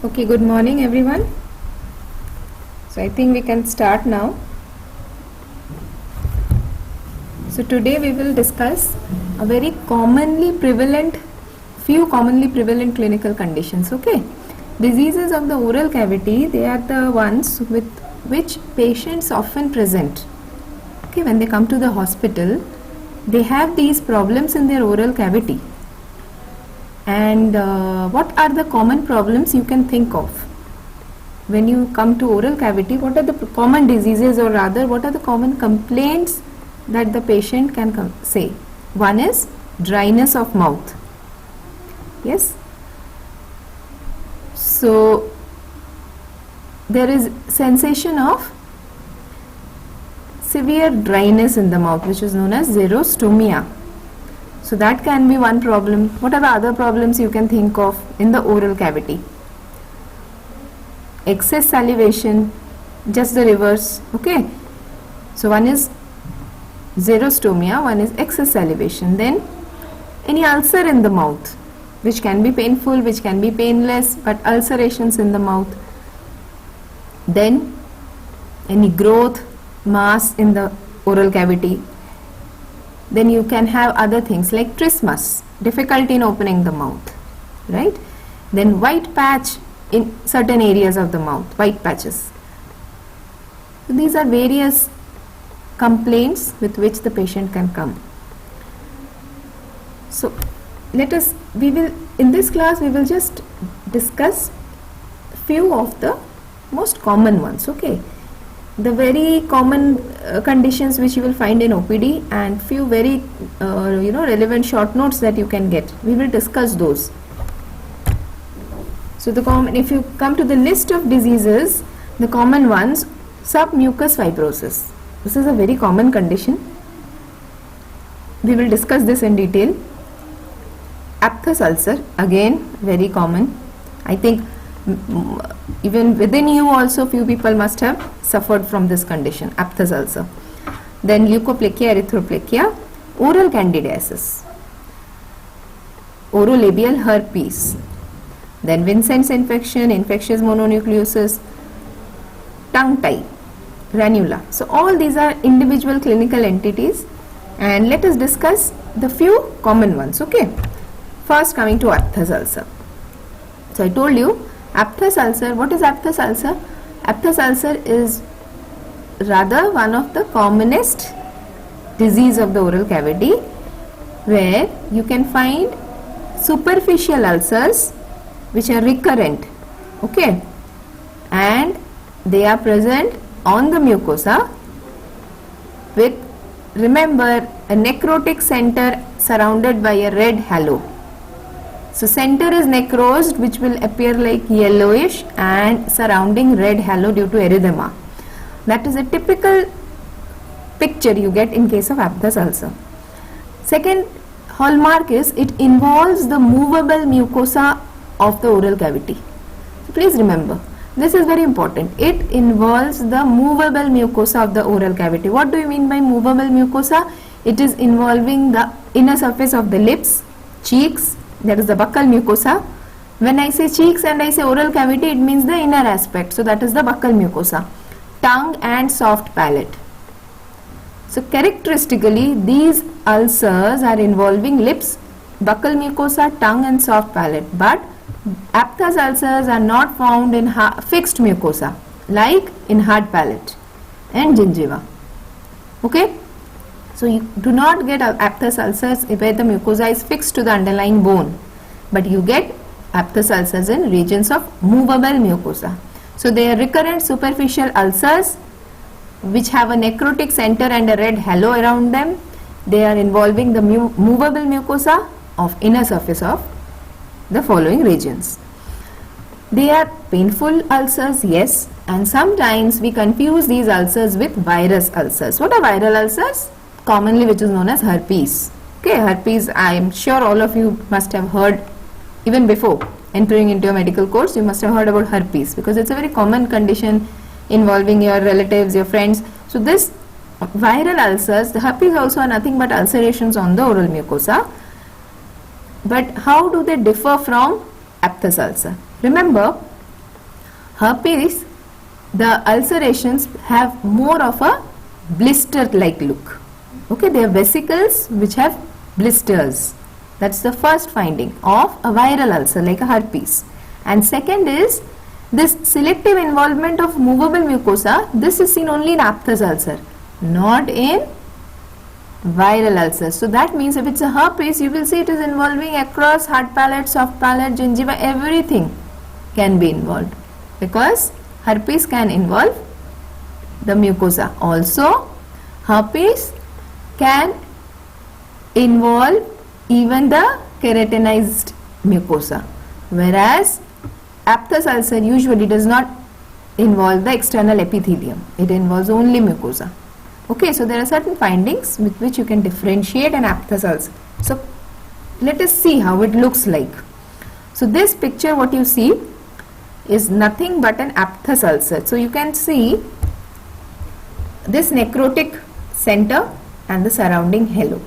Okay, good morning everyone. So I think we can start now. So today we will discuss a very few commonly prevalent clinical conditions. Okay, diseases of the oral cavity, they are the ones with which patients often present. Okay, when they come to the hospital, they have these problems in their oral cavity. And what are the common problems you can think of? When you come to oral cavity, what are the common diseases, or rather what are the common complaints that the patient can say? One is dryness of mouth. Yes. So there is sensation of severe dryness in the mouth, which is known as xerostomia. So that can be one problem. What are the other problems you can think of in the oral cavity? Excess salivation, just the reverse. Okay. So one is xerostomia, one is excess salivation. Then any ulcer in the mouth, which can be painful, which can be painless, but ulcerations in the mouth. Then any growth, mass in the oral cavity. Then you can have other things like trismus, difficulty in opening the mouth, right? Then white patch in certain areas of the mouth, white patches. So these are various complaints with which the patient can come. So in this class we will just discuss few of the most common ones, okay? The very common conditions which you will find in OPD, and few very relevant short notes that you can get. We will discuss those. So if you come to the list of diseases, the common ones, submucous fibrosis. This is a very common condition. We will discuss this in detail. Aphthous ulcer, again very common. I think even within you also few people must have suffered from this condition, aphthous ulcer. Then leukoplakia, erythroplakia, oral candidiasis, orolabial herpes, then Vincent's infection, infectious mononucleosis, tongue tie, ranula. So all these are individual clinical entities, and let us discuss the few common ones. Okay, first coming to aphthous ulcer. So I told you aphthous ulcer. What is aphthous ulcer? Aphthous ulcer is rather one of the commonest disease of the oral cavity, where you can find superficial ulcers which are recurrent, okay, and they are present on the mucosa with, remember, a necrotic center surrounded by a red halo. So center is necrosed, which will appear like yellowish, and surrounding red halo due to erythema. That is a typical picture you get in case of aphthous ulcer. Second hallmark is it involves the movable mucosa of the oral cavity. So please remember, this is very important. It involves the movable mucosa of the oral cavity. What do you mean by movable mucosa? It is involving the inner surface of the lips, cheeks, that is the buccal mucosa. When I say cheeks and I say oral cavity, it means the inner aspect. So that is the buccal mucosa. Tongue and soft palate. So characteristically, these ulcers are involving lips, buccal mucosa, tongue and soft palate. But aphthous ulcers are not found in fixed mucosa, like in hard palate and gingiva. Okay? So you do not get aphthous ulcers where the mucosa is fixed to the underlying bone, but you get aphthous ulcers in regions of movable mucosa. So they are recurrent superficial ulcers which have a necrotic center and a red halo around them. They are involving the movable mucosa of inner surface of the following regions. They are painful ulcers, yes, and sometimes we confuse these ulcers with virus ulcers. What are viral ulcers? Commonly which is known as herpes. Okay, herpes, I am sure all of you must have heard even before entering into a medical course. You must have heard about herpes because it's a very common condition involving your relatives, your friends. So this viral ulcers, the herpes also are nothing but ulcerations on the oral mucosa. But how do they differ from aphthous ulcer? Remember, Herpes, the ulcerations have more of a blister-like look. Okay, they are vesicles which have blisters. That's the first finding of a viral ulcer like a herpes. And second is this selective involvement of movable mucosa. This is seen only in aphthous ulcer, not in viral ulcers. So that means if it's a herpes, you will see it is involving across hard palate, soft palate, gingiva, everything can be involved, because herpes can involve the mucosa. Also, herpes can involve even the keratinized mucosa, whereas aphthous ulcer usually does not involve the external epithelium. It involves only mucosa. Okay, so there are certain findings with which you can differentiate an aphthous ulcer. So let us see how it looks like. So this picture, what you see is nothing but an aphthous ulcer. So you can see this necrotic center and the surrounding halo.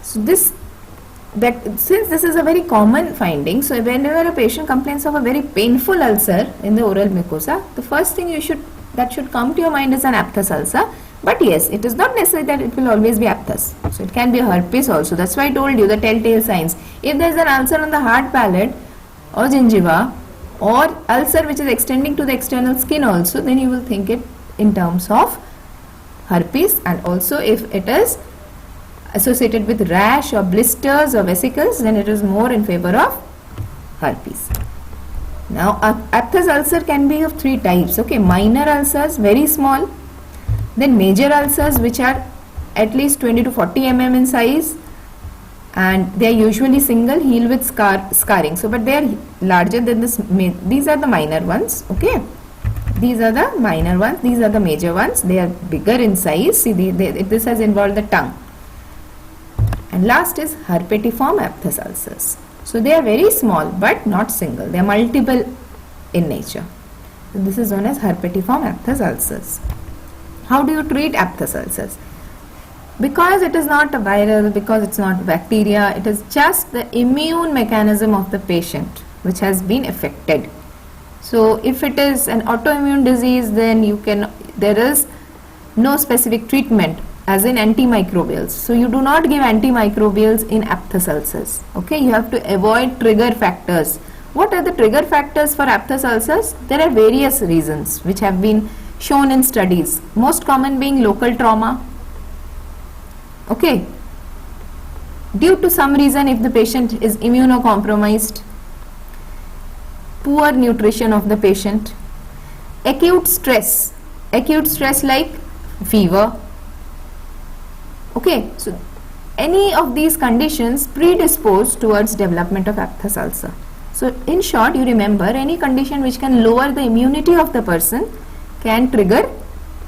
So since this is a very common finding, so whenever a patient complains of a very painful ulcer in the oral mucosa, the first thing that should come to your mind is an aphthous ulcer. But yes, it is not necessary that it will always be aphthous. So it can be a herpes also. That's why I told you the telltale signs. If there is an ulcer on the hard palate or gingiva, or ulcer which is extending to the external skin also, then you will think it in terms of herpes. And also if it is associated with rash or blisters or vesicles, then it is more in favor of herpes. Now aphthous ulcer can be of three types. Okay, minor ulcers, very small. Then major ulcers, which are at least 20 to 40 mm in size, and they are usually single, heal with scarring. So but they are larger than this. These are the minor ones. Okay, these are the minor ones. These are the major ones. They are bigger in size. See, this has involved the tongue. And last is herpetiform aphthous ulcers. So they are very small but not single. They are multiple in nature. So this is known as herpetiform aphthous ulcers. How do you treat aphthous ulcers? Because it is not a viral, because it's not bacteria, it is just the immune mechanism of the patient which has been affected. So if it is an autoimmune disease, then there is no specific treatment as in antimicrobials. So you do not give antimicrobials in aphthous ulcers. Okay, you have to avoid trigger factors. What are the trigger factors for aphthous ulcers? There are various reasons which have been shown in studies, most common being local trauma. Okay, due to some reason, if the patient is immunocompromised, poor nutrition of the patient, acute stress like fever. Okay, so any of these conditions predispose towards development of aphthous ulcer. So in short, you remember, any condition which can lower the immunity of the person can trigger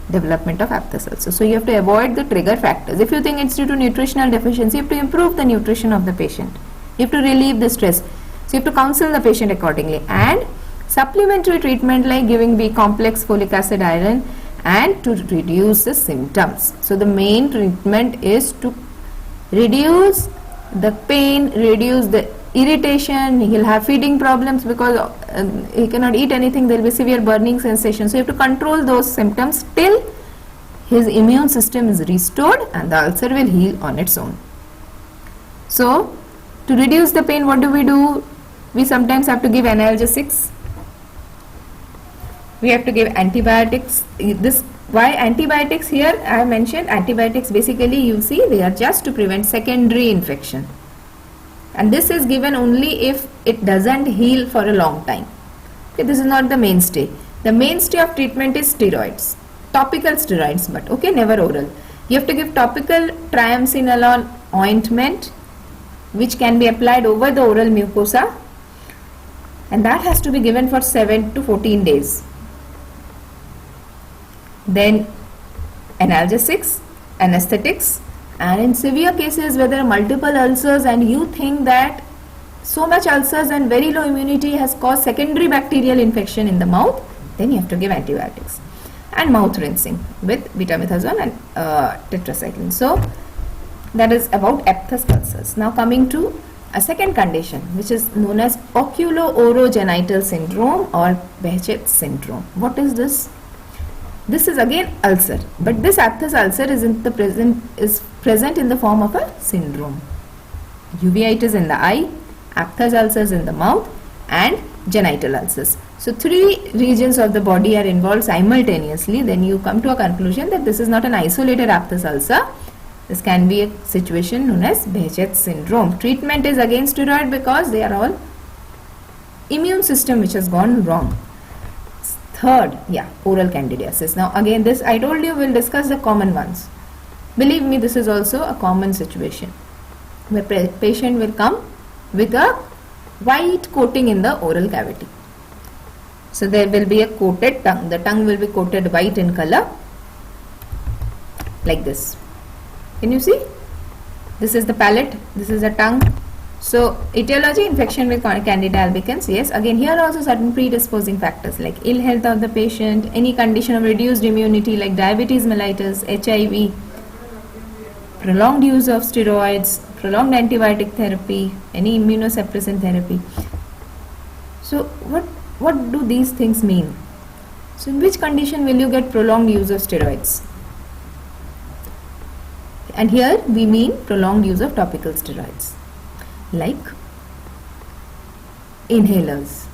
development of aphthous ulcer. So you have to avoid the trigger factors. If you think it's due to nutritional deficiency, you have to improve the nutrition of the patient. You have to relieve the stress. So you have to counsel the patient accordingly. And supplementary treatment like giving B complex, folic acid, iron, and to reduce the symptoms. So the main treatment is to reduce the pain, reduce the irritation. He'll have feeding problems because he cannot eat anything. There will be severe burning sensation. So you have to control those symptoms till his immune system is restored and the ulcer will heal on its own. So to reduce the pain, what do? We sometimes have to give analgesics. We have to give antibiotics. Why antibiotics here? I have mentioned antibiotics, basically you see they are just to prevent secondary infection. And this is given only if it doesn't heal for a long time. Okay, this is not the mainstay. The mainstay of treatment is steroids, topical steroids, but okay, never oral. You have to give topical triamcinolone ointment, which can be applied over the oral mucosa, and that has to be given for 7 to 14 days. Then analgesics, anesthetics, and in severe cases where there are multiple ulcers and you think that so much ulcers and very low immunity has caused secondary bacterial infection in the mouth, then you have to give antibiotics and mouth rinsing with betamethasone and tetracycline. So that is about aphthous ulcers. Now coming to a second condition which is known as oculo-orogenital syndrome or Behçet syndrome. What is this? This is again ulcer, but this aphthous ulcer is present in the form of a syndrome. Uveitis in the eye, aphthous ulcers in the mouth, and genital ulcers. So 3 regions of the body are involved simultaneously. Then you come to a conclusion that this is not an isolated aphthous ulcer. This can be a situation known as Behçet syndrome. Treatment is again steroid because they are all immune system which has gone wrong. Third, oral candidiasis. Now again, this I told you we'll discuss the common ones. Believe me, this is also a common situation where patient will come with a white coating in the oral cavity. So there will be a coated tongue. The tongue will be coated white in color, like this. Can you see? This is the palate, this is the tongue. So etiology, infection with Candida albicans. Yes, again here also certain predisposing factors like ill health of the patient, any condition of reduced immunity like diabetes mellitus, HIV, prolonged use of steroids, prolonged antibiotic therapy, any immunosuppressant therapy. So what do these things mean? So in which condition will you get prolonged use of steroids? And here we mean prolonged use of topical steroids like inhalers.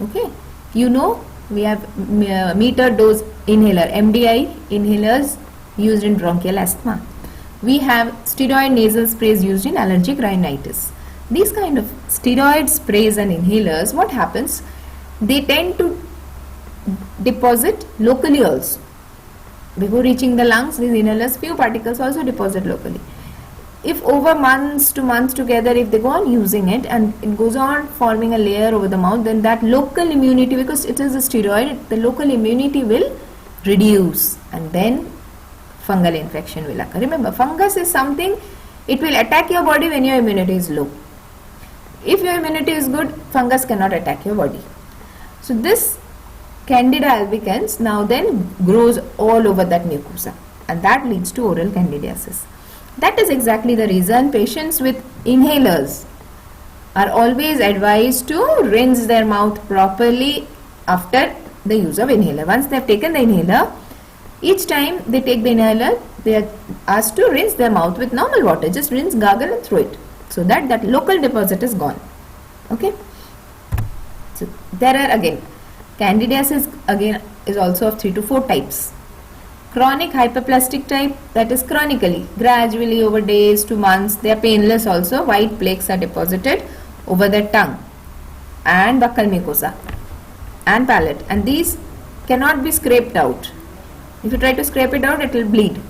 Okay, you know we have meter dose inhaler, MDI inhalers used in bronchial asthma. We have steroid nasal sprays used in allergic rhinitis. These kind of steroid sprays and inhalers, what happens? They tend to deposit locally also. Before reaching the lungs, these inhalers, few particles also deposit locally. If over months to months together, if they go on using it and it goes on forming a layer over the mouth, then that local immunity, because it is a steroid, the local immunity will reduce and then fungal infection will occur. Remember, fungus is something, it will attack your body when your immunity is low. If your immunity is good, fungus cannot attack your body. So this Candida albicans now then grows all over that mucosa, and that leads to oral candidiasis. That is exactly the reason patients with inhalers are always advised to rinse their mouth properly after the use of inhaler. Once they have taken the inhaler, each time they take the inhaler, they are asked to rinse their mouth with normal water. Just rinse, gargle and throw it, so that that local deposit is gone. Okay. So there are again, candidiasis again is also of 3 to 4 types. Chronic hyperplastic type, that is chronically, gradually over days to months, they are painless also. White plaques are deposited over the tongue and buccal mucosa and palate, and these cannot be scraped out. If you try to scrape it out, it will bleed.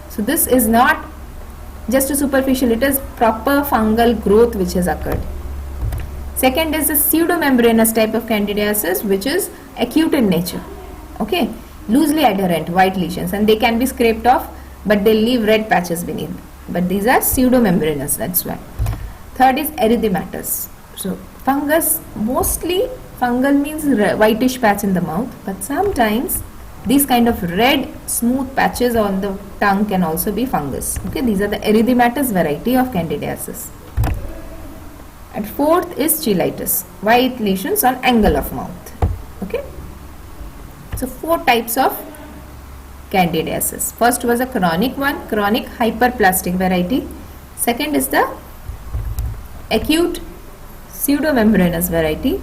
So this is not just a superficial, it is proper fungal growth which has occurred. Second is the pseudomembranous type of candidiasis, which is acute in nature. Okay, loosely adherent white lesions, and they can be scraped off, but they leave red patches beneath. But these are pseudomembranous, that's why. Third is erythematous. So fungus, mostly fungal means whitish patch in the mouth, but sometimes these kind of red smooth patches on the tongue can also be fungus. Okay, these are the erythematous variety of candidiasis. And fourth is cheilitis, white lesions on angle of mouth. Okay, so 4 types of candidiasis. First was a chronic one, chronic hyperplastic variety. Second is the acute pseudomembranous variety.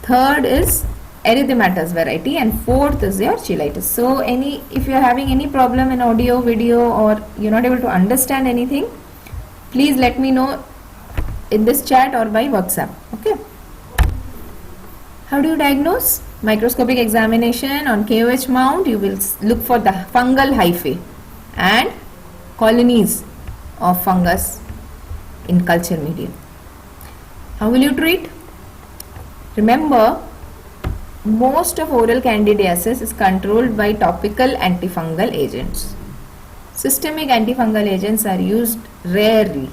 Third is erythematous variety, and fourth is your cheilitis. So if you are having any problem in audio, video, or you are not able to understand anything, please let me know in this chat or by WhatsApp. Okay. How do you diagnose? Microscopic examination on KOH mount, you will look for the fungal hyphae and colonies of fungus in culture medium. How will you treat? Remember, most of oral candidiasis is controlled by topical antifungal agents. Systemic antifungal agents are used rarely.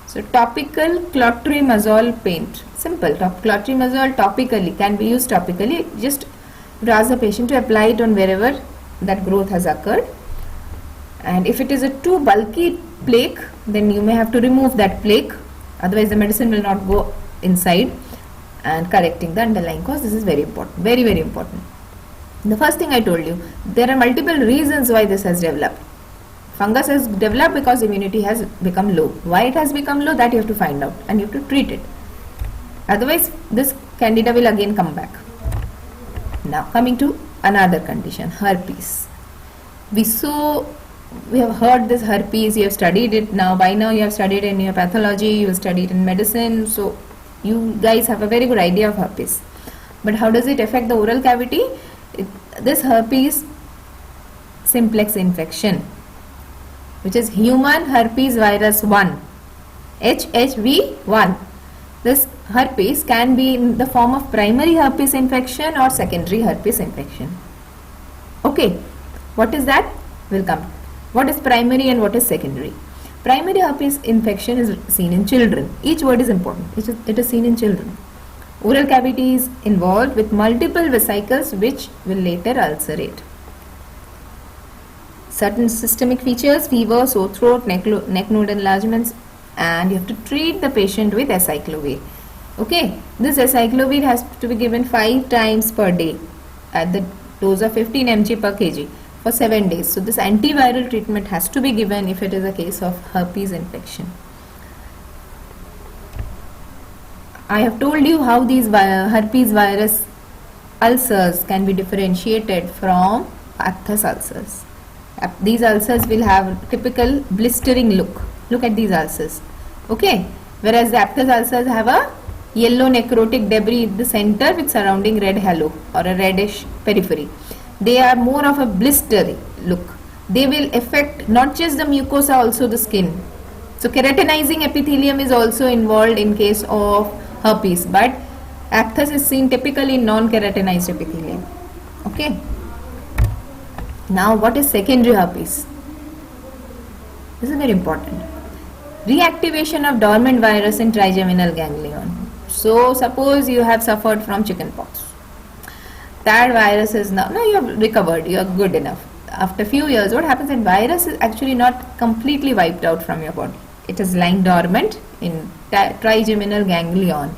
So topical clotrimazole paint, simple, clotrimazole topically, can be used topically. Just ask the patient to apply it on wherever that growth has occurred. And if it is a too bulky plaque, then you may have to remove that plaque, otherwise the medicine will not go inside and correcting the underlying cause. This is very important, very, very important. The first thing I told you, there are multiple reasons why this has developed. Fungus has developed because immunity has become low. Why it has become low, that you have to find out and you have to treat it. Otherwise, this candida will again come back. Now, coming to another condition, herpes. We have heard this herpes, you have studied it now. By now, you have studied in your pathology, you have studied in medicine. So, you guys have a very good idea of herpes. But how does it affect the oral cavity? This herpes simplex infection, which is human herpes virus 1, HHV1. This herpes can be in the form of primary herpes infection or secondary herpes infection. Okay, what is that? We'll come. What is primary and what is secondary? Primary herpes infection is seen in children. Each word is important. It is seen in children. Oral cavity is involved with multiple vesicles which will later ulcerate. Certain systemic features, fever, sore throat, neck node enlargements, and you have to treat the patient with acyclovir. Okay, this acyclovir has to be given 5 times per day at the dose of 15 mg per kg for 7 days. So this antiviral treatment has to be given if it is a case of herpes infection. I have told you how these herpes virus ulcers can be differentiated from aphthous ulcers. These ulcers will have typical blistering look. Look at these ulcers. Okay. Whereas the aphthous ulcers have a yellow necrotic debris in the center with surrounding red halo or a reddish periphery. They are more of a blistery look. They will affect not just the mucosa, also the skin. So keratinizing epithelium is also involved in case of herpes, but aphthous is seen typically in non-keratinized epithelium. Okay. Now what is secondary herpes? This is very important. Reactivation of dormant virus in trigeminal ganglion. So suppose you have suffered from chickenpox. That virus is now you have recovered, you are good enough. After few years, what happens is virus is actually not completely wiped out from your body. It is lying dormant in trigeminal ganglion.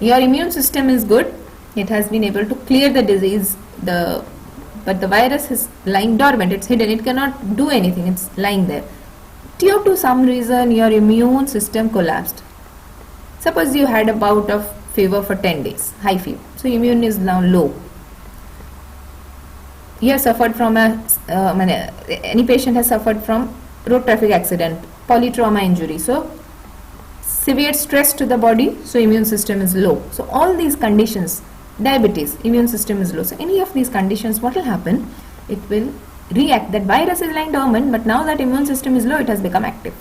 Your immune system is good. It has been able to clear the disease, but the virus is lying dormant. It's hidden. It cannot do anything. It's lying there. Due to some reason, your immune system collapsed. Suppose you had a bout of fever for 10 days, high fever. So immune is now low. You have suffered from any patient has suffered from road traffic accident, polytrauma injury. So severe stress to the body, so immune system is low. So all these conditions, diabetes, immune system is low. So any of these conditions, what will happen? It will react. That virus is lying dormant, but now that immune system is low, it has become active.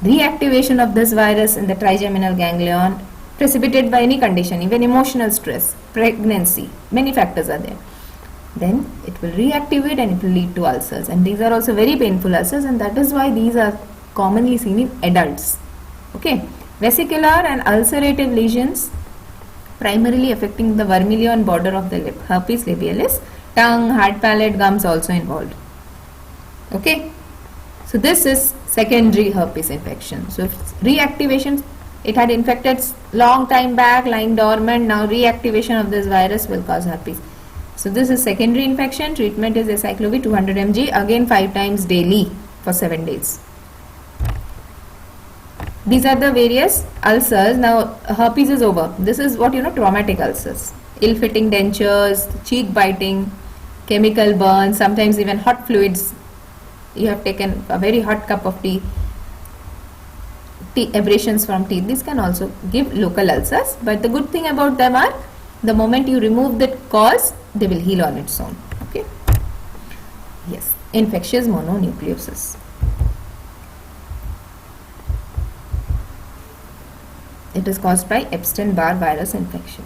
Reactivation of this virus in the trigeminal ganglion, precipitated by any condition, even emotional stress, pregnancy, many factors are there. Then it will reactivate and it will lead to ulcers, and these are also very painful ulcers, and that is why these are commonly seen in adults. Okay, vesicular and ulcerative lesions primarily affecting the vermilion border of the lip, herpes labialis, tongue, hard palate, gums also involved. Okay, so this is secondary herpes infection. So reactivation, it had infected long time back, lying dormant, now reactivation of this virus will cause herpes. So this is secondary infection. Treatment is acyclovir 200 mg, again 5 times daily for 7 days. These are the various ulcers. Now herpes is over. This is what traumatic ulcers. Ill-fitting dentures, cheek biting, chemical burns, sometimes even hot fluids. You have taken a very hot cup of tea, abrasions from teeth. These can also give local ulcers, but the good thing about them are the moment you remove the cause, they will heal on its own. Okay. Yes. Infectious mononucleosis. It is caused by Epstein-Barr virus infection.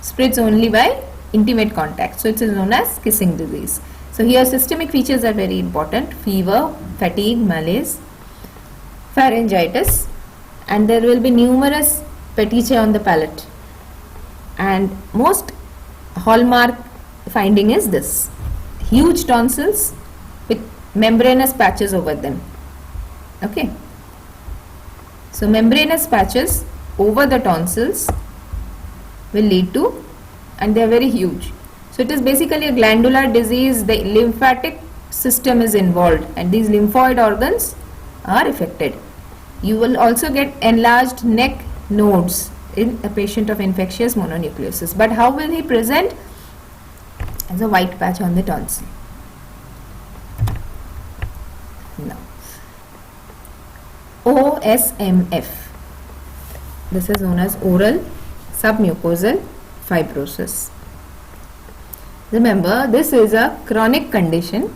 Spreads only by intimate contact. So it is known as kissing disease. So here systemic features are very important. Fever, fatigue, malaise, pharyngitis, and there will be numerous petechiae on the palate. And most hallmark finding is this: huge tonsils with membranous patches over them. Okay. So membranous patches over the tonsils will lead to, and they are very huge. So it is basically a glandular disease. The lymphatic system is involved and these lymphoid organs are affected. You will also get enlarged neck nodes in a patient of infectious mononucleosis. But how will he present? As a white patch on the tonsil. Now, OSMF. This is known as oral submucosal fibrosis. Remember, this is a chronic condition.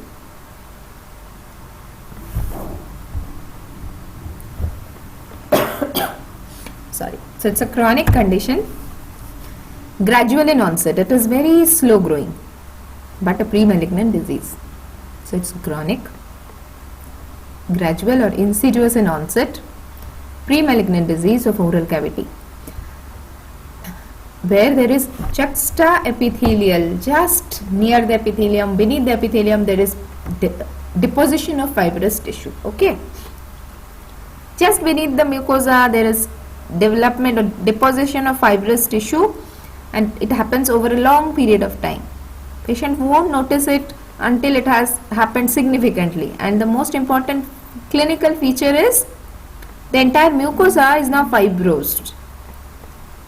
Sorry. So it's a chronic condition, gradual in onset. It is very slow growing, but a pre-malignant disease. So it's chronic, gradual or insidious in onset, pre-malignant disease of oral cavity, where there is juxta-epithelial, just near the epithelium, beneath the epithelium, there is deposition of fibrous tissue. Okay, just beneath the mucosa there is development or deposition of fibrous tissue, and it happens over a long period of time. Patient won't notice it until it has happened significantly, and the most important clinical feature is the entire mucosa is now fibrosed.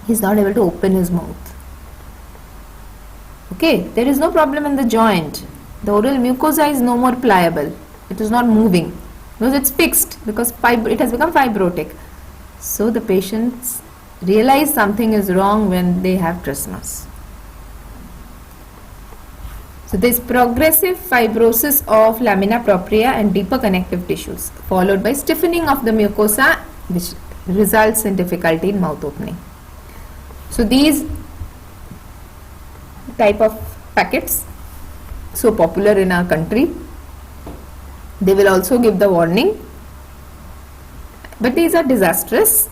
He is not able to open his mouth. Okay, there is no problem in the joint. The oral mucosa is no more pliable. It is not moving because it's fixed, because it has become fibrotic. So the patients realize something is wrong when they have trismus. So this progressive fibrosis of lamina propria and deeper connective tissues, followed by stiffening of the mucosa, which results in difficulty in mouth opening. So these type of packets, so popular in our country, they will also give the warning, but these are disastrous,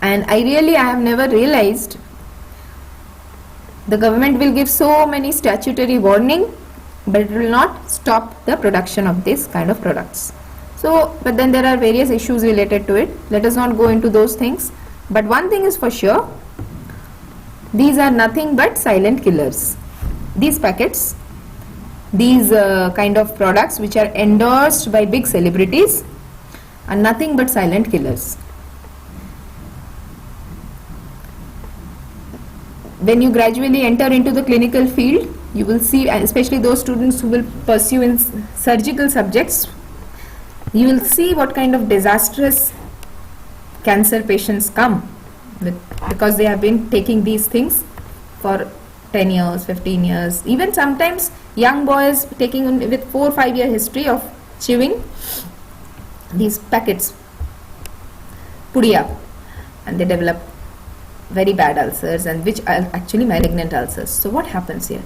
and I have never realized the government will give so many statutory warning, but it will not stop the production of this kind of products. So, but then there are various issues related to it. Let us not go into those things, but one thing is for sure, these are nothing but silent killers. These packets, these kind of products which are endorsed by big celebrities, are nothing but silent killers. When you gradually enter into the clinical field, you will see, especially those students who will pursue in surgical subjects, you will see what kind of disastrous cancer patients come with, because they have been taking these things for 10 years, 15 years, even sometimes young boys taking with 4 or 5 year history of chewing these packets, pudia, and they develop very bad ulcers, and which are actually malignant ulcers. So what happens here?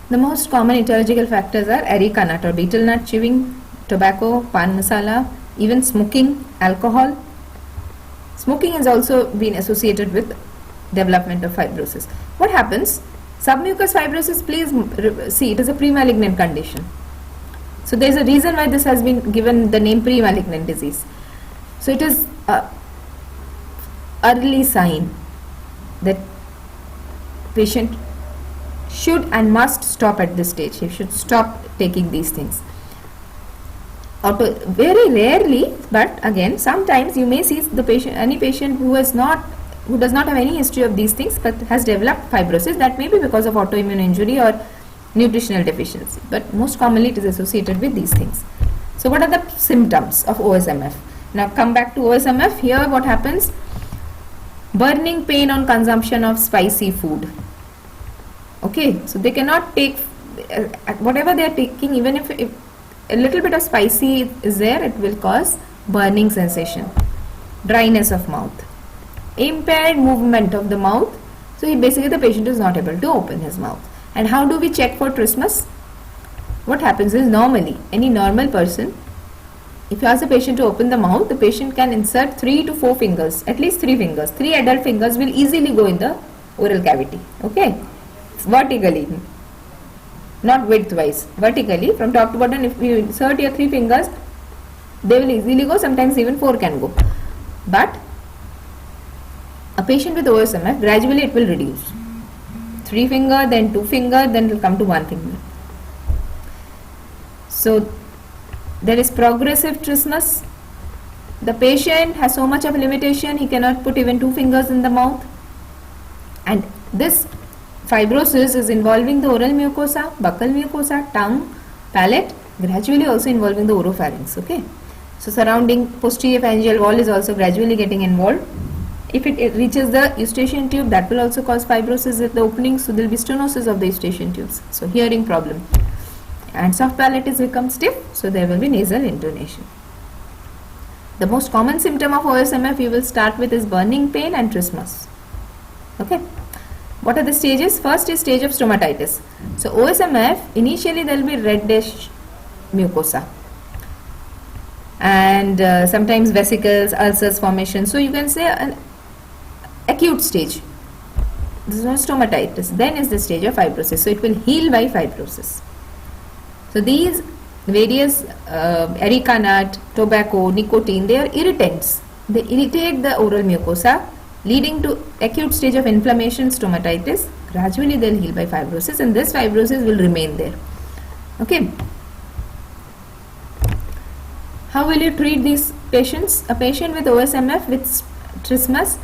The most common etiological factors are areca nut or betel nut chewing, tobacco, pan masala, even smoking, alcohol. Smoking has also been associated with development of fibrosis. What happens? Submucous fibrosis, please see, it is a pre-malignant condition. So there is a reason why this has been given the name pre-malignant disease. So it is an early sign that patient should and must stop at this stage. He should stop taking these things. Very rarely, but again, sometimes you may see the patient, any patient who does not have any history of these things but has developed fibrosis. That may be because of autoimmune injury or nutritional deficiency, but most commonly it is associated with these things. So what are the symptoms of OSMF? Now come back to OSMF. Here what happens? Burning pain on consumption of spicy food. Okay, so they cannot take whatever they are taking, even if a little bit of spicy is there, it will cause burning sensation, dryness of mouth, impaired movement of the mouth. So basically the patient is not able to open his mouth. And how do we check for trismus? What happens is, normally any normal person, if you ask the patient to open the mouth, the patient can insert 3 to 4 fingers, at least 3 fingers. 3 adult fingers will easily go in the oral cavity. Okay, vertically, not widthwise, vertically from top to bottom. If you insert your 3 fingers, they will easily go, sometimes even 4 can go. But a patient with OSMF, gradually it will reduce. 3 finger, then 2 finger, then it will come to 1 finger. So there is progressive trismus. The patient has so much of limitation, he cannot put even 2 fingers in the mouth. And this fibrosis is involving the oral mucosa, buccal mucosa, tongue, palate, gradually also involving the oropharynx. Okay. So surrounding posterior pharyngeal wall is also gradually getting involved. If it reaches the eustachian tube, that will also cause fibrosis at the opening, so there will be stenosis of the eustachian tubes. So hearing problem. And soft palate is become stiff, so there will be nasal intonation. The most common symptom of OSMF you will start with is burning pain and trismus. Okay. What are the stages? First is stage of stomatitis. So OSMF, initially there will be reddish mucosa and sometimes vesicles, ulcers formation. So you can say an acute stage. This is not stomatitis. Then is the stage of fibrosis. So it will heal by fibrosis. So these various areca nut, tobacco, nicotine, they are irritants. They irritate the oral mucosa, leading to acute stage of inflammation, stomatitis. Gradually they will heal by fibrosis, and this fibrosis will remain there. Okay. How will you treat these patients? A patient with OSMF with trismus,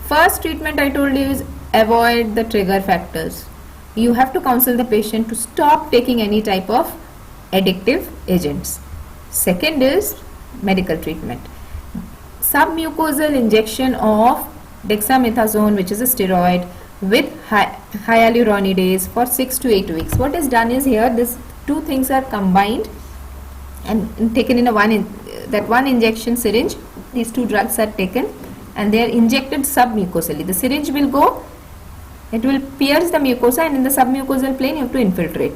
first treatment I told you is avoid the trigger factors. You have to counsel the patient to stop taking any type of addictive agents. Second is medical treatment. Submucosal injection of dexamethasone, which is a steroid, with hyaluronidase for 6 to 8 weeks. What is done is here, these two things are combined and taken in that one injection syringe. These two drugs are taken and they are injected submucosally. The syringe will go, it will pierce the mucosa, and in the submucosal plane you have to infiltrate.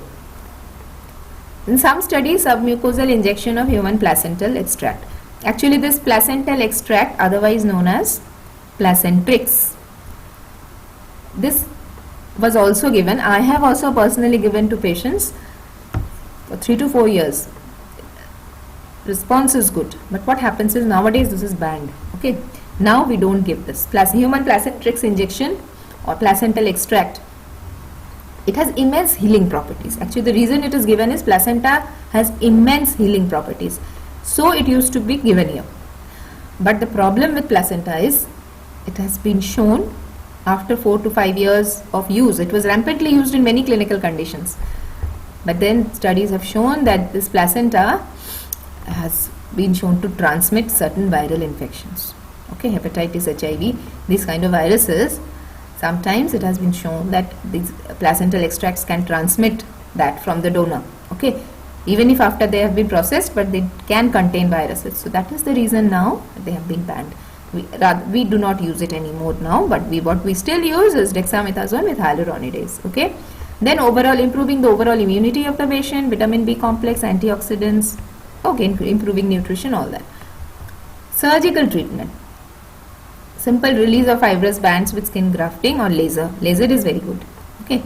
In some studies, submucosal injection of human placental extract. Actually, this placental extract, otherwise known as Placentrix, this was also given. I have also personally given to patients for 3 to 4 years. Response is good, but what happens is nowadays this is banned. Okay, now we don't give this human Placentrix injection or placental extract. It has immense healing properties. Actually, the reason it is given is placenta has immense healing properties, so it used to be given here. But the problem with placenta is it has been shown after 4 to 5 years of use. It was rampantly used in many clinical conditions, but then studies have shown that this placenta has been shown to transmit certain viral infections. Okay, hepatitis, HIV, these kind of viruses, sometimes it has been shown that these placental extracts can transmit that from the donor. Okay, even if after they have been processed, but they can contain viruses. So that is the reason now they have been banned. We do not use it anymore now, but what we still use is dexamethasone with hyaluronidase. Okay, then overall improving the overall immunity of the patient, vitamin B complex, antioxidants. Okay, improving nutrition, all that. Surgical treatment. Simple release of fibrous bands with skin grafting or laser. Laser is very good. Okay,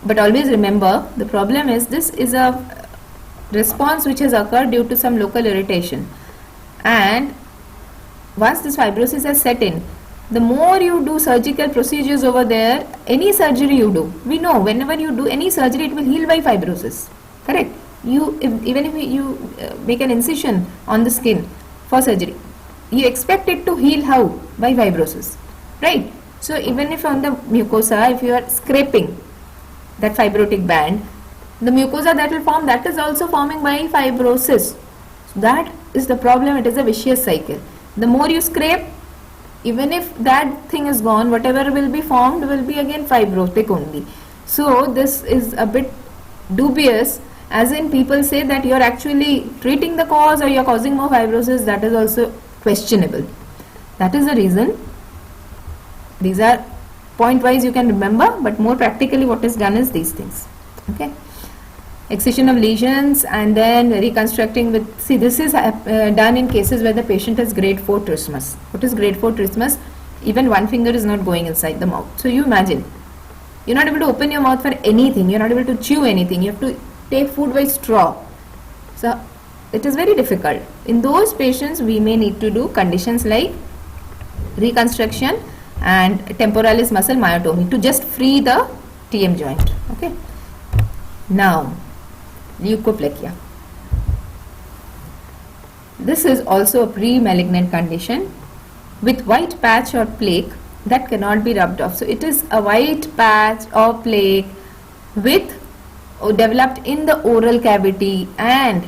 but always remember, the problem is this is a response which has occurred due to some local irritation, and once this fibrosis has set in, the more you do surgical procedures over there, any surgery you do, we know whenever you do any surgery, it will heal by fibrosis. Correct? Even if you make an incision on the skin for surgery, you expect it to heal how? By fibrosis, right? So even if on the mucosa, if you are scraping that fibrotic band, the mucosa that will form, that is also forming by fibrosis. So that is the problem. It is a vicious cycle. The more you scrape, even if that thing is gone, whatever will be formed will be again fibrotic only. So this is a bit dubious, as in people say that you are actually treating the cause or you are causing more fibrosis. That is also questionable. That is the reason. These are point wise you can remember, but more practically what is done is these things. Okay, excision of lesions and then reconstructing with, see, this is done in cases where the patient has grade 4 trismus. What is grade 4 trismus? Even one finger is not going inside the mouth. So you imagine, you're not able to open your mouth for anything, you're not able to chew anything, you have to take food by straw. So it is very difficult. In those patients, we may need to do conditions like reconstruction and temporalis muscle myotomy to just free the TM joint. Okay. Now, leukoplakia. This is also a pre-malignant condition with white patch or plaque that cannot be rubbed off. So it is a white patch or plaque with developed in the oral cavity and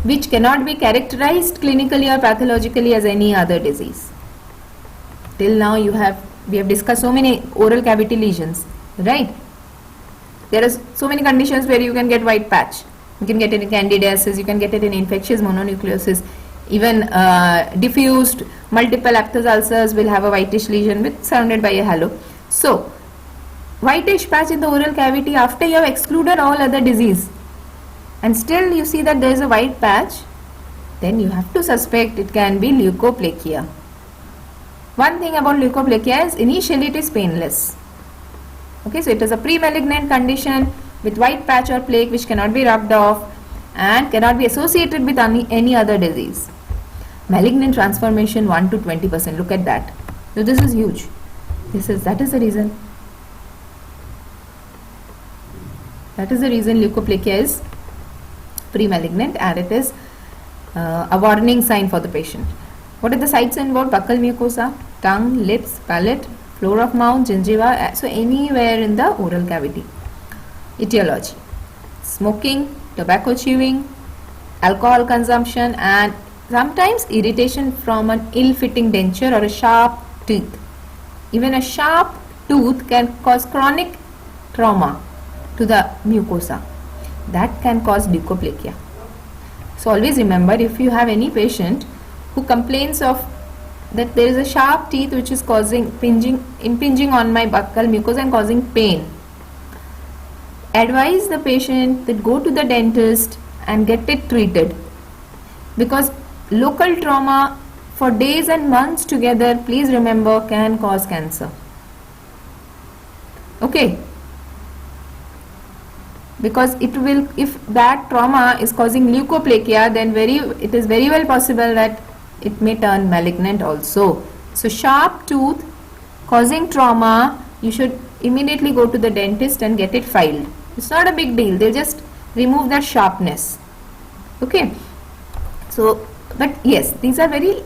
which cannot be characterized clinically or pathologically as any other disease. Till now we have discussed so many oral cavity lesions, right? There are so many conditions where you can get white patch. You can get it in candidiasis, you can get it in infectious mononucleosis, even diffused multiple aphthous ulcers will have a whitish lesion surrounded by a halo. So, whitish patch in the oral cavity after you have excluded all other disease and still you see that there is a white patch, then you have to suspect it can be leukoplakia. One thing about leukoplakia is initially it is painless. Okay, so it is a pre-malignant condition with white patch or plaque which cannot be rubbed off and cannot be associated with any other disease. Malignant transformation 1 to 20%. Look at that. So this is huge. That is the reason. That is the reason leukoplakia is pre-malignant and it is a warning sign for the patient. What are the sites involved? Buccal mucosa, tongue, lips, palate, floor of mouth, gingiva, so anywhere in the oral cavity. Etiology: smoking, tobacco chewing, alcohol consumption, and sometimes irritation from an ill-fitting denture or a sharp tooth. Even a sharp tooth can cause chronic trauma to the mucosa. That can cause leukoplakia. So always remember, if you have any patient who complains of that there is a sharp teeth which is causing impinging on my buccal mucosa and causing pain, advise the patient that go to the dentist and get it treated, because local trauma for days and months together, please remember, can cause cancer. Okay, because it will, if that trauma is causing leukoplakia, then it is very well possible that it may turn malignant also. So sharp tooth causing trauma, you should immediately go to the dentist and get it filed. It's not a big deal, they'll just remove that sharpness. Okay, so but yes, these are very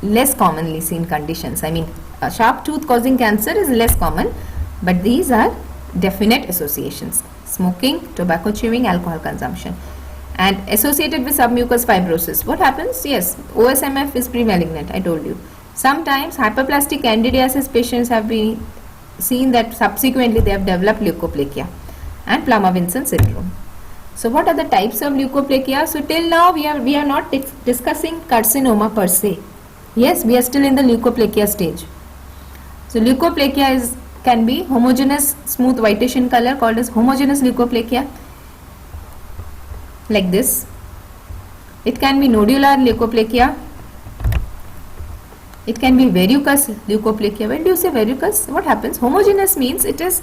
less commonly seen conditions. I mean, a sharp tooth causing cancer is less common, but these are definite associations: smoking, tobacco chewing, alcohol consumption, and associated with submucous fibrosis. What happens? Yes, OSMF is pre-malignant, I told you. Sometimes hyperplastic candidiasis patients have been seen that subsequently they have developed leukoplakia and Plummer-Vinson syndrome. So what are the types of leukoplakia? So till now we are not discussing carcinoma per se. Yes, we are still in the leukoplakia stage. So leukoplakia can be homogeneous, smooth whitish in color, called as homogeneous leukoplakia, like this. It can be nodular leukoplakia. It can be verrucous leukoplakia. When do you say verrucous? What happens? Homogeneous means it is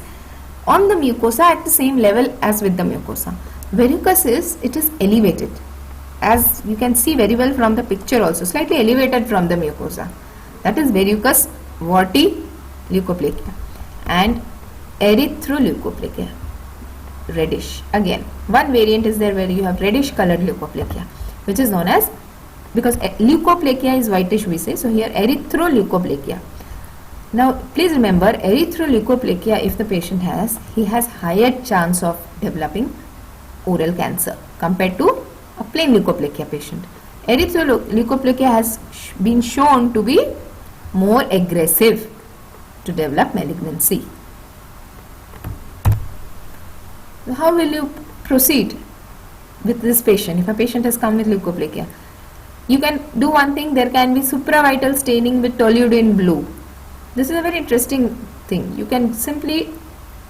on the mucosa at the same level as with the mucosa. Verrucous is, it is elevated, as you can see very well from the picture also, slightly elevated from the mucosa. That is verrucous warty leukoplakia. And erythroleukoplakia, reddish. Again, one variant is there where you have reddish colored leukoplakia, which is known as, because leukoplakia is whitish we say, so here erythroleukoplakia. Now please remember, erythroleukoplakia, if the patient has, he has higher chance of developing oral cancer compared to a plain leukoplakia patient. Erythroleukoplakia has been shown to be more aggressive to develop malignancy. So how will you proceed with this patient? If a patient has come with leukoplakia, you can do one thing. There can be supravital staining with toluidine blue. This is a very interesting thing. You can simply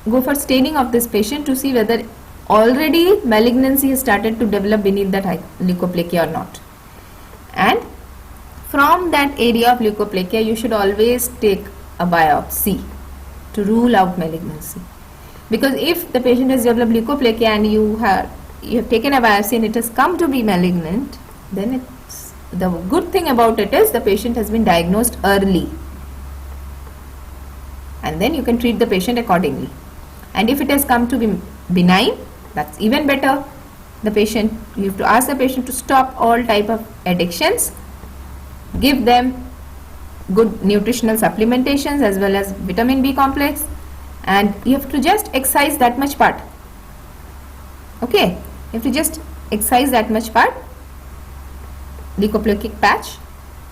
go for staining of this patient to see whether already malignancy has started to develop beneath that leukoplakia or not. And from that area of leukoplakia, you should always take a biopsy to rule out malignancy. Because if the patient has developed leukoplakia and you have taken a biopsy and it has come to be malignant, then the good thing about it is the patient has been diagnosed early, and then you can treat the patient accordingly. And if it has come to be benign, that's even better. You have to ask the patient to stop all type of addictions, give them good nutritional supplementations as well as vitamin B complex, and you have to just excise that much part. Okay, you have to just excise that much part, leukoplakic patch,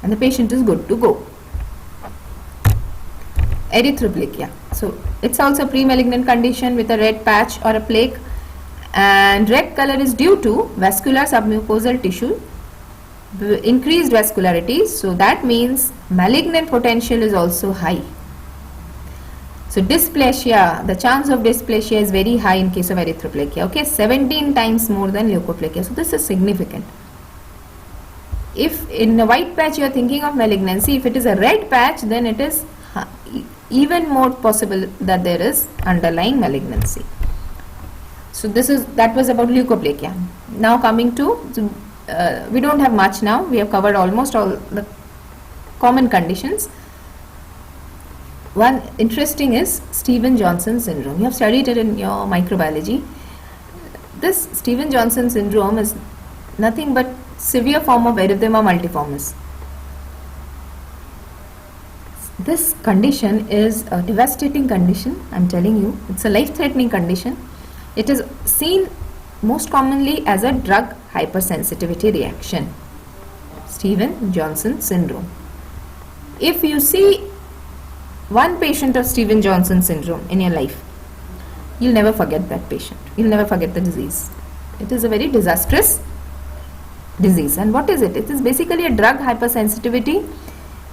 and the patient is good to go. Erythroplakia. So it's also a pre-malignant condition with a red patch or a plaque, and red color is due to vascular submucosal tissue, increased vascularity, so that means malignant potential is also high. So dysplasia, the chance of dysplasia is very high in case of erythroplakia, okay, 17 times more than leukoplakia, so this is significant. If in a white patch you are thinking of malignancy, if it is a red patch, then it is even more possible that there is underlying malignancy. So that was about leukoplakia. Now coming to, we don't have much now, we have covered almost all the common conditions. One interesting is Stevens-Johnson syndrome. You have studied it in your microbiology. This Stevens-Johnson syndrome is nothing but severe form of erythema multiformis. This condition is a devastating condition, I'm telling you. It's a life-threatening condition. It is seen most commonly as a drug hypersensitivity reaction. Stevens-Johnson syndrome. If you see one patient of Stevens-Johnson syndrome in your life, you'll never forget that patient. You'll never forget the disease. It is a very disastrous disease. And what is it? It is basically a drug hypersensitivity,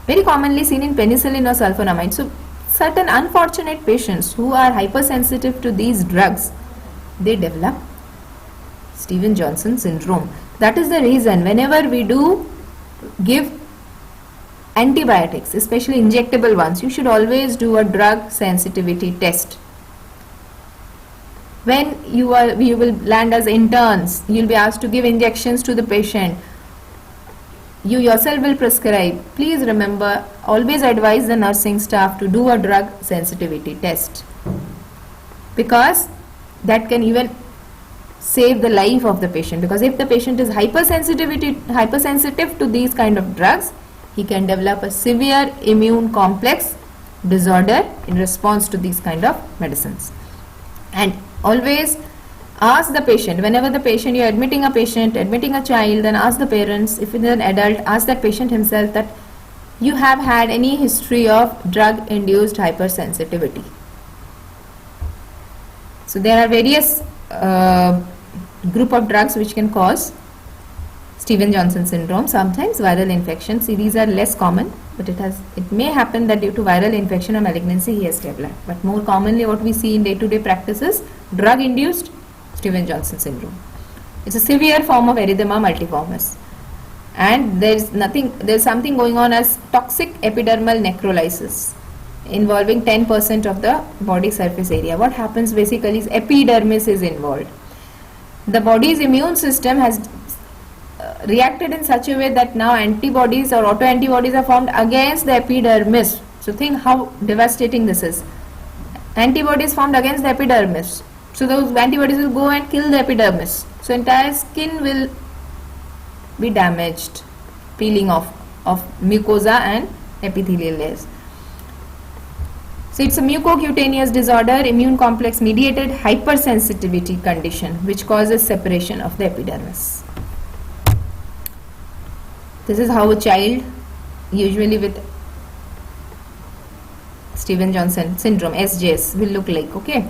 very commonly seen in penicillin or sulfonamide. So certain unfortunate patients who are hypersensitive to these drugs, they develop Stevens-Johnson syndrome. That is the reason whenever we do give antibiotics, especially injectable ones, you should always do a drug sensitivity test. When you will land as interns, you will be asked to give injections to the patient. You yourself will prescribe. Please remember, always advise the nursing staff to do a drug sensitivity test, because that can even save the life of the patient. Because if the patient is hypersensitive to these kind of drugs, he can develop a severe immune complex disorder in response to these kind of medicines. And always ask the patient, whenever the patient, you are admitting a patient, admitting a child, then ask the parents, if it is an adult, ask that patient himself that you have had any history of drug induced hypersensitivity. So there are various group of drugs which can cause Stevens-Johnson syndrome. Sometimes viral infections, these are less common, but it may happen that due to viral infection or malignancy he has developed. But more commonly what we see in day-to-day practice is drug-induced Stevens-Johnson syndrome. It's a severe form of erythema multiformis, and there's something going on as toxic epidermal necrolysis involving 10% of the body surface area. What happens basically is epidermis is involved. The body's immune system has reacted in such a way that now antibodies or autoantibodies are formed against the epidermis. So think how devastating this is. Antibodies formed against the epidermis. So those antibodies will go and kill the epidermis. So entire skin will be damaged, peeling off of mucosa and epithelial layers. So it's a mucocutaneous disorder, immune complex mediated hypersensitivity condition which causes separation of the epidermis. This is how a child, usually with Stevens-Johnson syndrome, SJS, will look like, okay.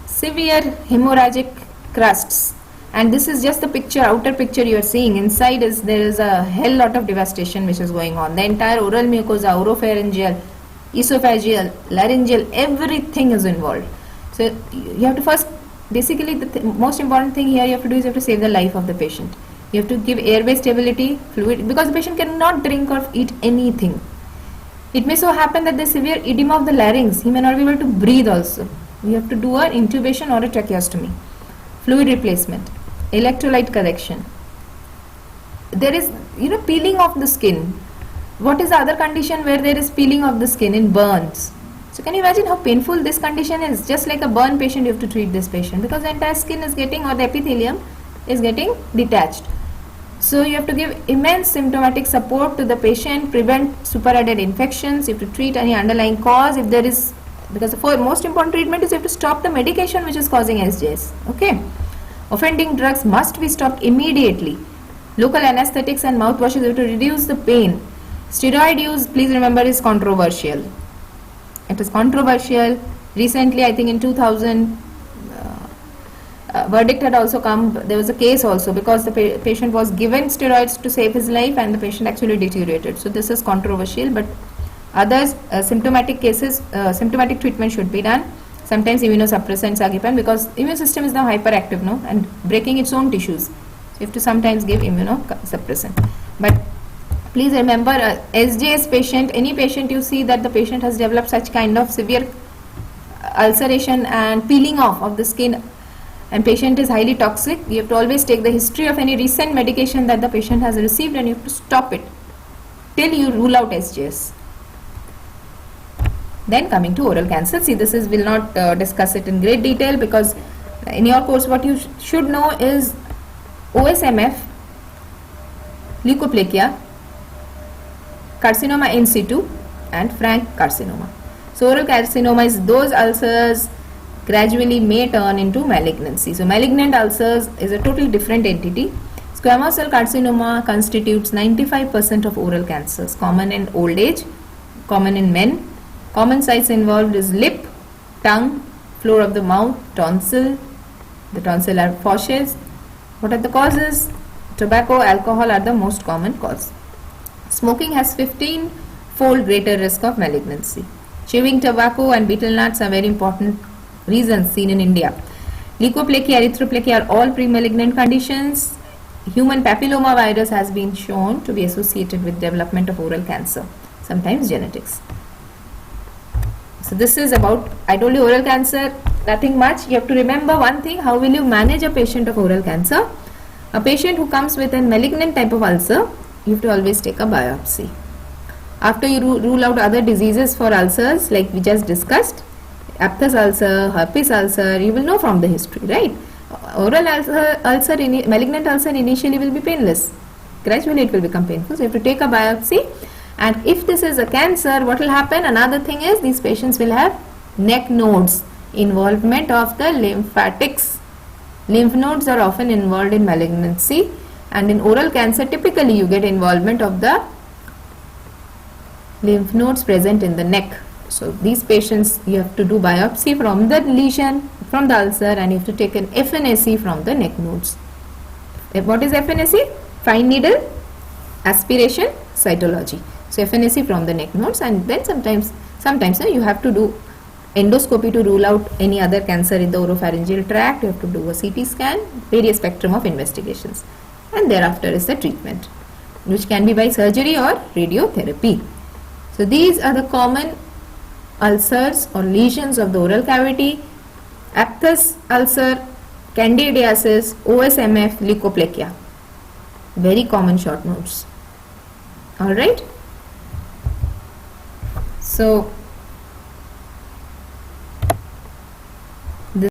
Severe hemorrhagic crusts, and this is just the picture, outer picture you are seeing. Inside there is a hell lot of devastation which is going on. The entire oral mucosa, oropharyngeal, esophageal, laryngeal, everything is involved. So you have to first, basically the most important thing here you have to do is you have to save the life of the patient. You have to give airway stability, fluid, because the patient cannot drink or eat anything. It may so happen that there is severe edema of the larynx. He may not be able to breathe also. You have to do an intubation or a tracheostomy. Fluid replacement. electrolyte correction. There is, peeling of the skin. What is the other condition where there is peeling of the skin? In burns. So can you imagine how painful this condition is? Just like a burn patient, you have to treat this patient because the entire skin is getting, or the epithelium is getting detached. So you have to give immense symptomatic support to the patient, prevent superadded infections, you have to treat any underlying cause if there is, because the most important treatment is you have to stop the medication which is causing SJS. Okay. Offending drugs must be stopped immediately. Local anesthetics and mouthwashes you have to reduce the pain. Steroid use, please remember, is controversial. It is controversial. Recently, I think in 2000, verdict had also come. There was a case also because the patient was given steroids to save his life and the patient actually deteriorated. So this is controversial, but others, symptomatic cases, symptomatic treatment should be done. Sometimes immunosuppressants are given because immune system is now hyperactive now and breaking its own tissues. So you have to sometimes give immunosuppressant. But please remember, SJS patient, any patient you see that the patient has developed such kind of severe ulceration and peeling off of the skin, and patient is highly toxic, you have to always take the history of any recent medication that the patient has received and you have to stop it till you rule out SJS. Then coming to oral cancer, see this is, will not discuss it in great detail because in your course what you should know is OSMF, leukoplakia, carcinoma in situ and frank carcinoma. So oral carcinoma is those ulcers gradually may turn into malignancy. So malignant ulcers is a totally different entity. Squamous cell carcinoma constitutes 95% of oral cancers, common in old age, common in men. Common sites involved is lip, tongue, floor of the mouth, tonsil. The tonsil are fauces. What are the causes? Tobacco, alcohol are the most common cause. Smoking has 15-fold greater risk of malignancy. Chewing tobacco and betel nuts are very important reasons seen in India. Leukoplakia, erythroplakia are all pre-malignant conditions. Human papilloma virus has been shown to be associated with development of oral cancer, sometimes genetics. So this is about, I told you oral cancer, nothing much. You have to remember one thing, how will you manage a patient of oral cancer? A patient who comes with a malignant type of ulcer, you have to always take a biopsy. After you rule out other diseases for ulcers like we just discussed, aphthous ulcer, herpes ulcer, you will know from the history, right? Oral ulcer, malignant ulcer initially will be painless. Gradually it will become painful. So you have to take a biopsy, and if this is a cancer, what will happen? Another thing is these patients will have neck nodes, involvement of the lymphatics. Lymph nodes are often involved in malignancy, and in oral cancer typically you get involvement of the lymph nodes present in the neck. So these patients, you have to do biopsy from the lesion, from the ulcer, and you have to take an FNAC from the neck nodes. What is FNAC? Fine needle aspiration cytology. So FNAC from the neck nodes, and then sometimes you have to do endoscopy to rule out any other cancer in the oropharyngeal tract. You have to do a CT scan, various spectrum of investigations, and thereafter is the treatment, which can be by surgery or radiotherapy. So these are the common ulcers or lesions of the oral cavity: aphthous ulcer, candidiasis, OSMF, leukoplakia. Very common short notes. Alright. So